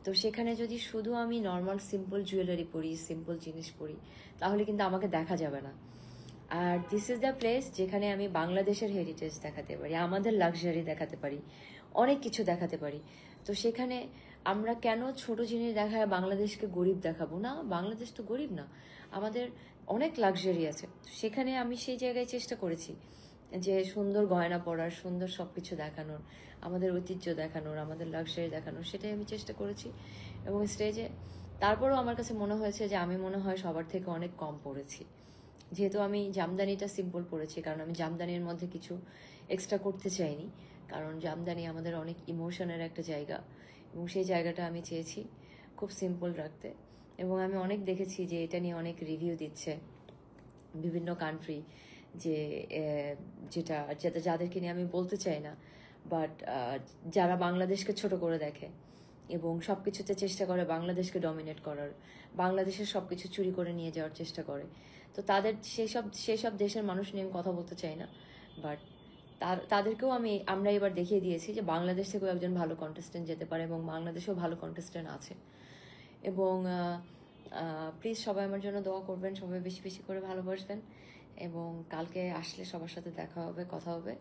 তো সেখানে যদি শুধু আমি নর্মাল সিম্পল জুয়েলারি পরি, সিম্পল জিনিস পরি, তাহলে কিন্তু আমাকে দেখা যাবে না। আর দিস ইজ দ্য প্লেস যেখানে আমি বাংলাদেশের হেরিটেজ দেখাতে পারি, আমাদের লাক্সারি দেখাতে পারি, অনেক কিছু দেখাতে পারি। তো সেখানে আমরা কেন ছোট জিনিস দেখায় বাংলাদেশকে গরিব দেখাবো? না, বাংলাদেশ তো গরিব না, আমাদের অনেক লাক্সারি আছে। সেখানে আমি সেই জায়গায় চেষ্টা করেছি যে সুন্দর গয়না পরার, সুন্দর সব কিছু দেখানোর, আমাদের ঐতিহ্য দেখানোর, আমাদের লাক্সারি দেখানোর, সেটাই আমি চেষ্টা করেছি। এবং স্টেজে তারপরেও আমার কাছে মনে হয়েছে যে আমি মনে হয় সবার থেকে অনেক কম পড়েছি, যেহেতু আমি জামদানিটা সিম্পল পরেছি, কারণ আমি জামদানির মধ্যে কিছু এক্সট্রা করতে চাইনি, কারণ জামদানি আমাদের অনেক ইমোশনের একটা জায়গা, এবং সেই জায়গাটা আমি চেয়েছি খুব সিম্পল রাখতে। এবং আমি অনেক দেখেছি যে এটা নিয়ে অনেক রিভিউ দিচ্ছে বিভিন্ন কান্ট্রি, যে যাদেরকে নিয়ে আমি বলতে চাই না, বাট যারা বাংলাদেশকে ছোট করে দেখে এবং সব কিছুতে চেষ্টা করে বাংলাদেশকে ডমিনেট করার, বাংলাদেশের সব কিছু চুরি করে নিয়ে যাওয়ার চেষ্টা করে। তো তাদের সেই সব দেশের মানুষ নিয়ে আমি কথা বলতে চাই না, বাট তাদেরকেও আমরা এবার দেখিয়ে দিয়েছি যে বাংলাদেশ থেকেও একজন ভালো কন্টেস্টেন্ট যেতে পারে, এবং বাংলাদেশেও ভালো কন্টেস্টেন্ট আছে। এবং প্লিজ সবাই আমার জন্য দোয়া করবেন, সবাই বেশি বেশি করে ভালোবাসবেন, এবং কালকে আসলে সবার সাথে দেখা হবে, কথা হবে।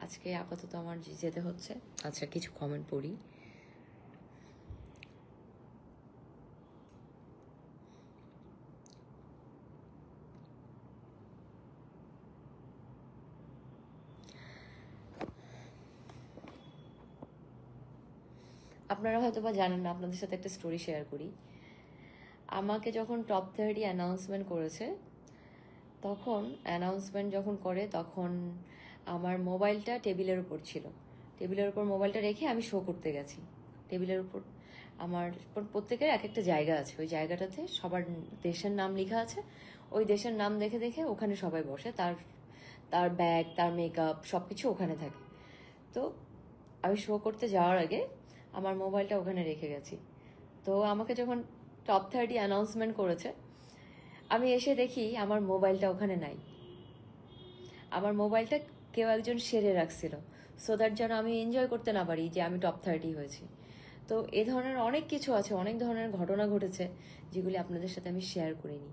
আজকে আপাতত আমার যেতে হচ্ছে। আচ্ছা, কিছু কমেন্ট পড়ি। আপনারা হয়তো বা জানেন না, আপনাদের সাথে একটা স্টোরি শেয়ার করি। আমাকে যখন টপ 30 অ্যানাউন্সমেন্ট করেছে, তখন তখন আমার মোবাইলটা টেবিলের উপর ছিল। টেবিলের উপর মোবাইলটা রেখে আমি শো করতে গেছি। টেবিলের উপর আমার প্রত্যেকের এক একটা জায়গা আছে, ওই জায়গাটাতে সবার দেশের নাম লেখা আছে। ওই দেশের নাম দেখে দেখে ওখানে সবাই বসে, তার ব্যাগ, তার মেকআপ সব কিছু ওখানে থাকে। তো আমি শো করতে যাওয়ার আগে আমার মোবাইলটা ওখানে রেখে গেছি। তো আমাকে যখন টপ 30 অ্যানাউন্সমেন্ট করেছে, আমি এসে দেখি আমার মোবাইলটা ওখানে নাই। আমার মোবাইলটা কেউ একজন সেরে রাখছিল, সো দ্যাট যেন আমি এনজয় করতে না পারি যে আমি টপ 30 হয়েছি। তো এ ধরনের অনেক কিছু আছে, অনেক ধরনের ঘটনা ঘটেছে যেগুলি আপনাদের সাথে আমি শেয়ার করিনি,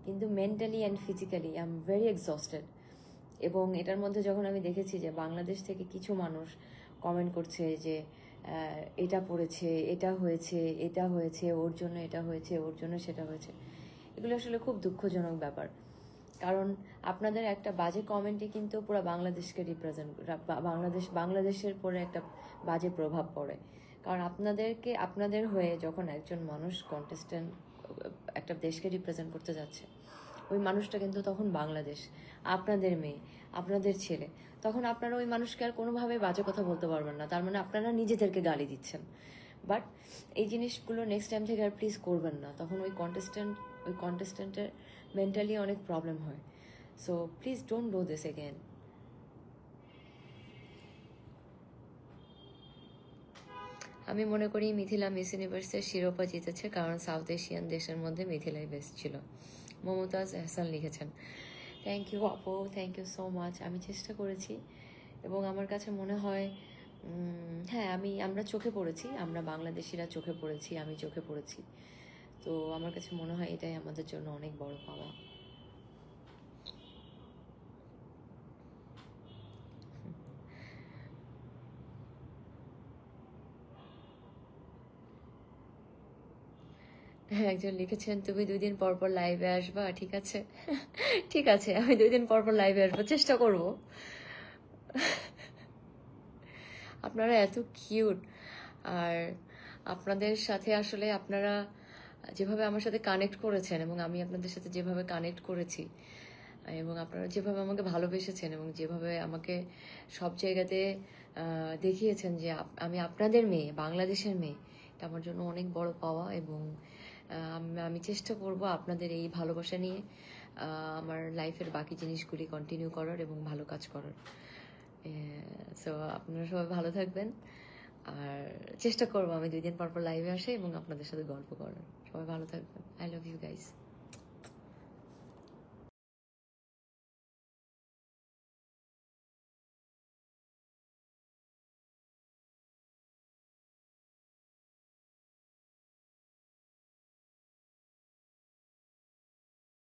কিন্তু mentally and physically I am very exhausted. এবং এটার মধ্যে যখন আমি দেখেছি যে বাংলাদেশ থেকে কিছু মানুষ কমেন্ট করছে যে এটা পড়েছে, এটা হয়েছে, ওর জন্য এটা হয়েছে, ওর জন্য সেটা হয়েছে, এগুলো আসলে খুব দুঃখজনক ব্যাপার। কারণ আপনাদের একটা বাজে কমেন্টে কিন্তু পুরো বাংলাদেশকে বাংলাদেশের পরে একটা বাজে প্রভাব পড়ে। কারণ আপনাদের হয়ে যখন একজন মানুষ কন্টেস্টেন্ট একটা দেশকে রিপ্রেজেন্ট করতে যাচ্ছে, ওই মানুষটা কিন্তু তখন বাংলাদেশ, আপনাদের মেয়ে, আপনাদের ছেলে, তখন আপনারা ওই মানুষকে আর কোনোভাবে বাজে কথা বলতে পারবেন না, তার মানে আপনারা নিজেদেরকে গালি দিচ্ছেন। বাট এই জিনিসগুলো নেক্সট টাইম থেকে আর প্লিজ করবেন না, তখন ওই কন্টেস্টেন্টের মেন্টালি অনেক প্রবলেম হয়। So please don't do this again. আমি মনে করি মিথিলা মিস ইউনিভার্সের শিরোপা জিতেছে, কারণ সাউথ এশিয়ান দেশের মধ্যে মিথিলাই বেস্ট ছিল। মমতাজ এহসান লিখেছেন। থ্যাংক ইউ আপু, থ্যাংক ইউ সো মাচ। আমি চেষ্টা করেছি এবং আমার কাছে মনে হয় হ্যাঁ, আমরা চোখে পড়েছি, আমরা বাংলাদেশিরা চোখে পড়েছি, আমি চোখে পড়েছি। তো আমার কাছে মনে হয় এটাই আমাদের জন্য অনেক বড় পাওয়া। হ্যাঁ, একজন লিখেছেন তুমি 2 দিন পর পর লাইভে আসবা, ঠিক আছে? ঠিক আছে, আমি 2 দিন পর পর লাইভে আসবো, চেষ্টা করব। আপনারা এত কিউট, আর আপনাদের সাথে আসলে আপনারা যেভাবে আমার সাথে কানেক্ট করেছেন এবং আমি আপনাদের সাথে যেভাবে কানেক্ট করেছি, এবং আপনারা যেভাবে আমাকে ভালোবেসেছেন এবং যেভাবে আমাকে সব জায়গাতে দেখিয়েছেন যে আমি আপনাদের মেয়ে, বাংলাদেশের মেয়ে, এটা আমার জন্য অনেক বড় পাওয়া। এবং আমি চেষ্টা করব আপনাদের এই ভালোবাসা নিয়ে আমার লাইফের বাকি জিনিসগুলি কন্টিনিউ করার এবং ভালো কাজ করার। সো আপনারা সবাই ভালো থাকবেন, আর চেষ্টা করবো আমি 2 দিন পর পর লাইভে আসে এবং আপনাদের সাথে গল্প করার। সবাই ভালো থাকবেন। I love you guys.